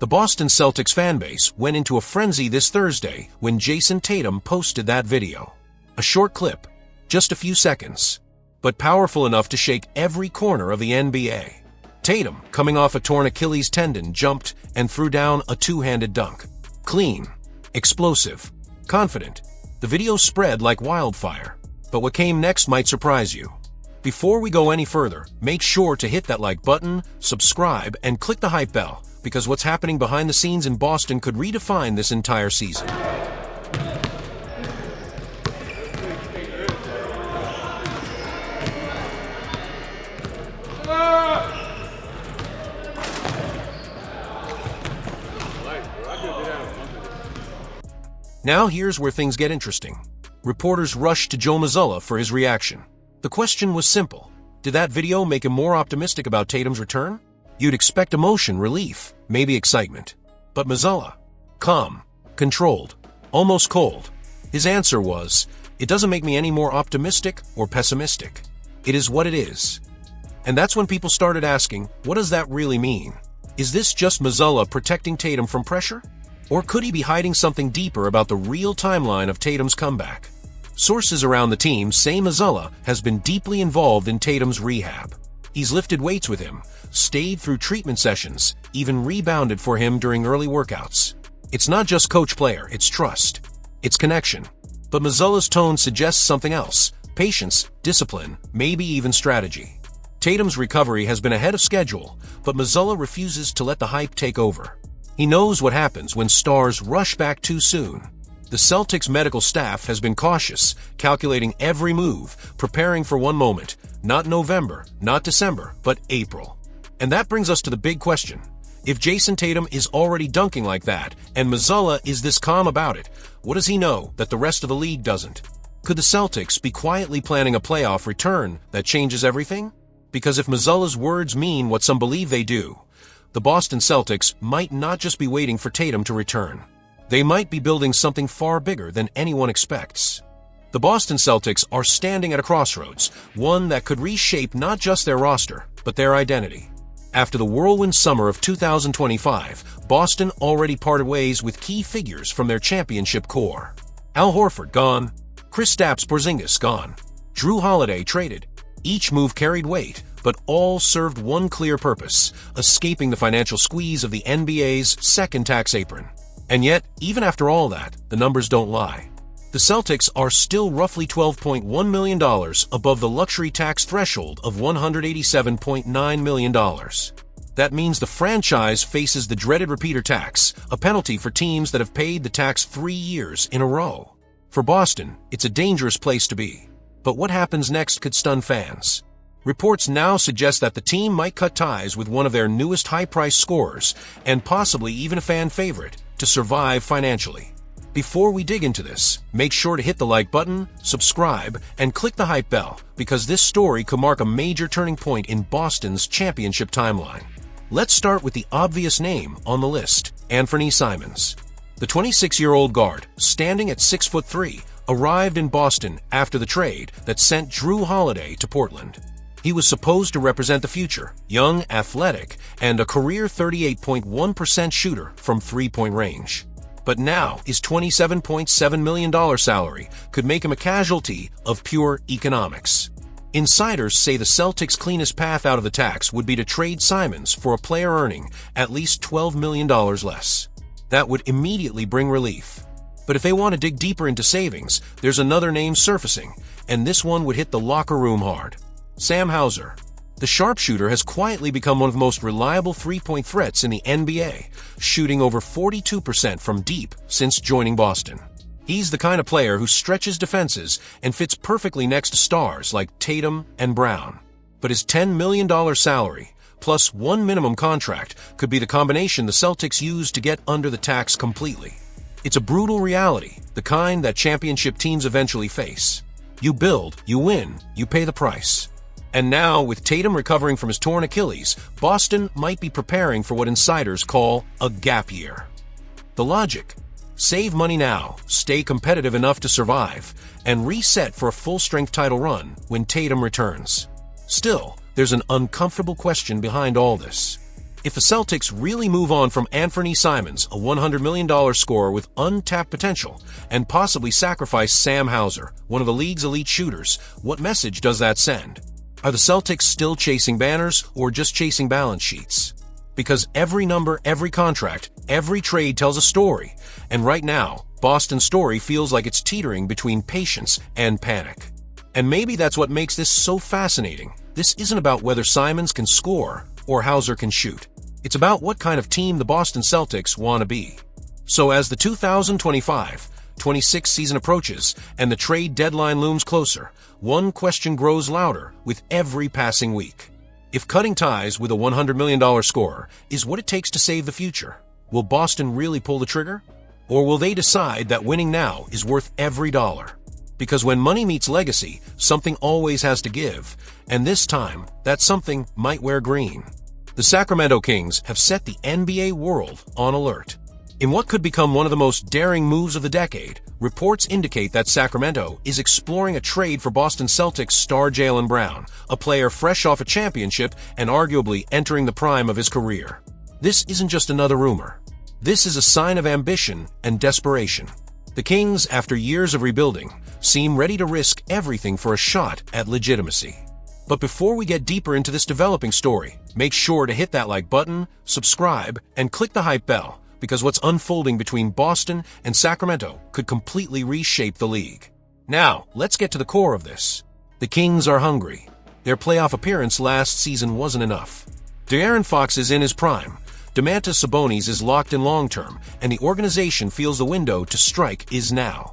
The Boston Celtics fanbase went into a frenzy this Thursday when Jason Tatum posted that video. A short clip, just a few seconds, but powerful enough to shake every corner of the NBA. Tatum, coming off a torn Achilles tendon, jumped and threw down a two-handed dunk. Clean, explosive, confident. The video spread like wildfire. But what came next might surprise you. Before we go any further, make sure to hit that like button, subscribe, and click the hype bell, because what's happening behind the scenes in Boston could redefine this entire season. Now here's where things get interesting. Reporters rushed to Joe Mazzulla for his reaction. The question was simple. Did that video make him more optimistic about Tatum's return? You'd expect emotion, relief, maybe excitement. But Mazzulla, calm, controlled, almost cold. His answer was, "It doesn't make me any more optimistic or pessimistic. It is what it is." And that's when people started asking, what does that really mean? Is this just Mazzulla protecting Tatum from pressure? Or could he be hiding something deeper about the real timeline of Tatum's comeback? Sources around the team say Mazzulla has been deeply involved in Tatum's rehab. He's lifted weights with him, stayed through treatment sessions, even rebounded for him during early workouts. It's not just coach-player, it's trust. It's connection. But Mazzulla's tone suggests something else: patience, discipline, maybe even strategy. Tatum's recovery has been ahead of schedule, but Mazzulla refuses to let the hype take over. He knows what happens when stars rush back too soon. The Celtics medical staff has been cautious, calculating every move, preparing for one moment, not November, not December, but April. And that brings us to the big question. If Jason Tatum is already dunking like that, and Mazzulla is this calm about it, what does he know that the rest of the league doesn't? Could the Celtics be quietly planning a playoff return that changes everything? Because if Mazzulla's words mean what some believe they do, the Boston Celtics might not just be waiting for Tatum to return. They might be building something far bigger than anyone expects. The Boston Celtics are standing at a crossroads, one that could reshape not just their roster, but their identity. After the whirlwind summer of 2025, Boston already parted ways with key figures from their championship core. Al Horford gone, Kristaps Porzingis gone, Jrue Holiday traded. Each move carried weight, but all served one clear purpose: escaping the financial squeeze of the NBA's second tax apron. And yet, even after all that, the numbers don't lie. The Celtics are still roughly $12.1 million above the luxury tax threshold of $187.9 million. That means the franchise faces the dreaded repeater tax, a penalty for teams that have paid the tax 3 years in a row. For Boston, it's a dangerous place to be. But what happens next could stun fans. Reports now suggest that the team might cut ties with one of their newest high-priced scorers, and possibly even a fan favorite, to survive financially. Before we dig into this, make sure to hit the like button, subscribe, and click the hype bell, because this story could mark a major turning point in Boston's championship timeline. Let's start with the obvious name on the list, Anthony Simons. The 26-year-old guard, standing at 6'3", arrived in Boston after the trade that sent Jrue Holiday to Portland. He was supposed to represent the future, young, athletic, and a career 38.1% shooter from three-point range. But now his $27.7 million salary could make him a casualty of pure economics. Insiders say the Celtics' cleanest path out of the tax would be to trade Simons for a player earning at least $12 million less. That would immediately bring relief. But if they want to dig deeper into savings, there's another name surfacing, and this one would hit the locker room hard. Sam Hauser. The sharpshooter has quietly become one of the most reliable three-point threats in the NBA, shooting over 42% from deep since joining Boston. He's the kind of player who stretches defenses and fits perfectly next to stars like Tatum and Brown. But his $10 million salary, plus one minimum contract, could be the combination the Celtics use to get under the tax completely. It's a brutal reality, the kind that championship teams eventually face. You build, you win, you pay the price. And now, with Tatum recovering from his torn Achilles, Boston might be preparing for what insiders call a gap year. The logic: save money now, stay competitive enough to survive, and reset for a full-strength title run when Tatum returns. Still, there's an uncomfortable question behind all this. If the Celtics really move on from Anthony Simons, a $100 million scorer with untapped potential, and possibly sacrifice Sam Hauser, one of the league's elite shooters, what message does that send? Are the Celtics still chasing banners or just chasing balance sheets? Because every number, every contract, every trade tells a story, and right now, Boston's story feels like it's teetering between patience and panic. And maybe that's what makes this so fascinating. This isn't about whether Simons can score or Hauser can shoot. It's about what kind of team the Boston Celtics want to be. So as the 2025-26 season approaches and the trade deadline looms closer, one question grows louder with every passing week. If cutting ties with a $100 million scorer is what it takes to save the future, will Boston really pull the trigger? Or will they decide that winning now is worth every dollar? Because when money meets legacy, something always has to give, and this time, that something might wear green. The Sacramento Kings have set the NBA world on alert. In what could become one of the most daring moves of the decade, reports indicate that Sacramento is exploring a trade for Boston Celtics star Jaylen Brown, a player fresh off a championship and arguably entering the prime of his career. This isn't just another rumor. This is a sign of ambition and desperation. The Kings, after years of rebuilding, seem ready to risk everything for a shot at legitimacy. But before we get deeper into this developing story, make sure to hit that like button, subscribe, and click the hype bell, because what's unfolding between Boston and Sacramento could completely reshape the league. Now, let's get to the core of this. The Kings are hungry. Their playoff appearance last season wasn't enough. De'Aaron Fox is in his prime. Domantas Sabonis is locked in long-term, and the organization feels the window to strike is now.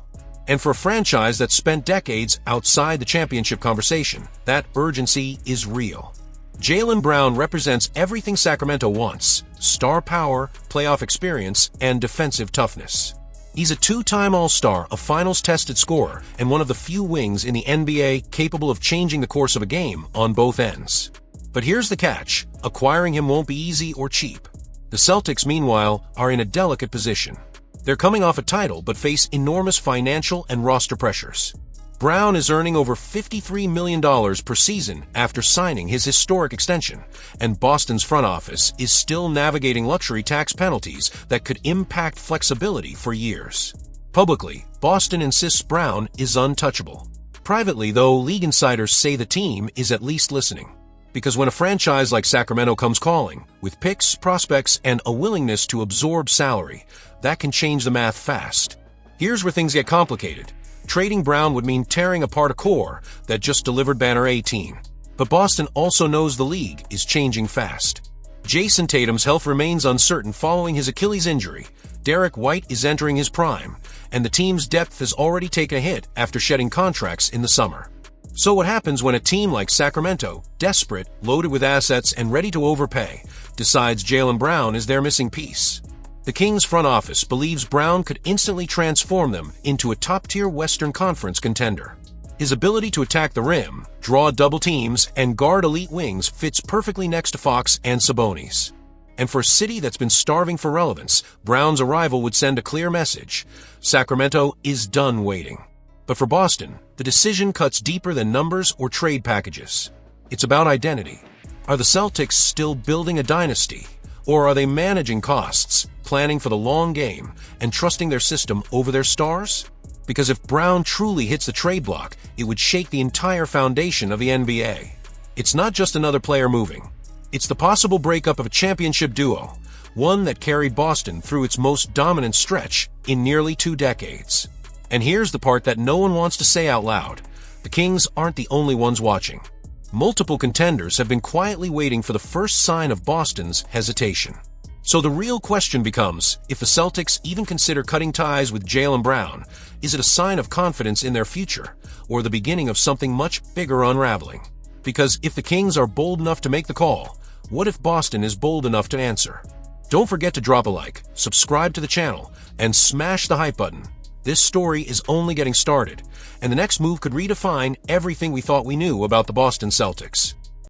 And for a franchise that spent decades outside the championship conversation, that urgency is real. Jaylen Brown represents everything Sacramento wants: star power, playoff experience, and defensive toughness. He's a two-time All-Star, a finals-tested scorer, and one of the few wings in the NBA capable of changing the course of a game on both ends. But here's the catch: acquiring him won't be easy or cheap. The Celtics, meanwhile, are in a delicate position. They're coming off a title but face enormous financial and roster pressures. Brown is earning over $53 million per season after signing his historic extension, and Boston's front office is still navigating luxury tax penalties that could impact flexibility for years. Publicly, Boston insists Brown is untouchable. Privately, though, league insiders say the team is at least listening. Because when a franchise like Sacramento comes calling, with picks, prospects, and a willingness to absorb salary, that can change the math fast. Here's where things get complicated. Trading Brown would mean tearing apart a core that just delivered Banner 18. But Boston also knows the league is changing fast. Jason Tatum's health remains uncertain following his Achilles injury. Derek White is entering his prime, and the team's depth has already taken a hit after shedding contracts in the summer. So what happens when a team like Sacramento, desperate, loaded with assets, and ready to overpay, decides Jaylen Brown is their missing piece? The Kings front office believes Brown could instantly transform them into a top-tier Western Conference contender. His ability to attack the rim, draw double teams, and guard elite wings fits perfectly next to Fox and Sabonis. And for a city that's been starving for relevance, Brown's arrival would send a clear message: Sacramento is done waiting. But for Boston, the decision cuts deeper than numbers or trade packages. It's about identity. Are the Celtics still building a dynasty? Or are they managing costs, planning for the long game, and trusting their system over their stars? Because if Brown truly hits the trade block, it would shake the entire foundation of the NBA. It's not just another player moving. It's the possible breakup of a championship duo, one that carried Boston through its most dominant stretch in nearly 2 decades. And here's the part that no one wants to say out loud. The Kings aren't the only ones watching. Multiple contenders have been quietly waiting for the first sign of Boston's hesitation. So the real question becomes, if the Celtics even consider cutting ties with Jaylen Brown, is it a sign of confidence in their future, or the beginning of something much bigger unraveling? Because if the Kings are bold enough to make the call, what if Boston is bold enough to answer? Don't forget to drop a like, subscribe to the channel, and smash the hype button. This story is only getting started, and the next move could redefine everything we thought we knew about the Boston Celtics.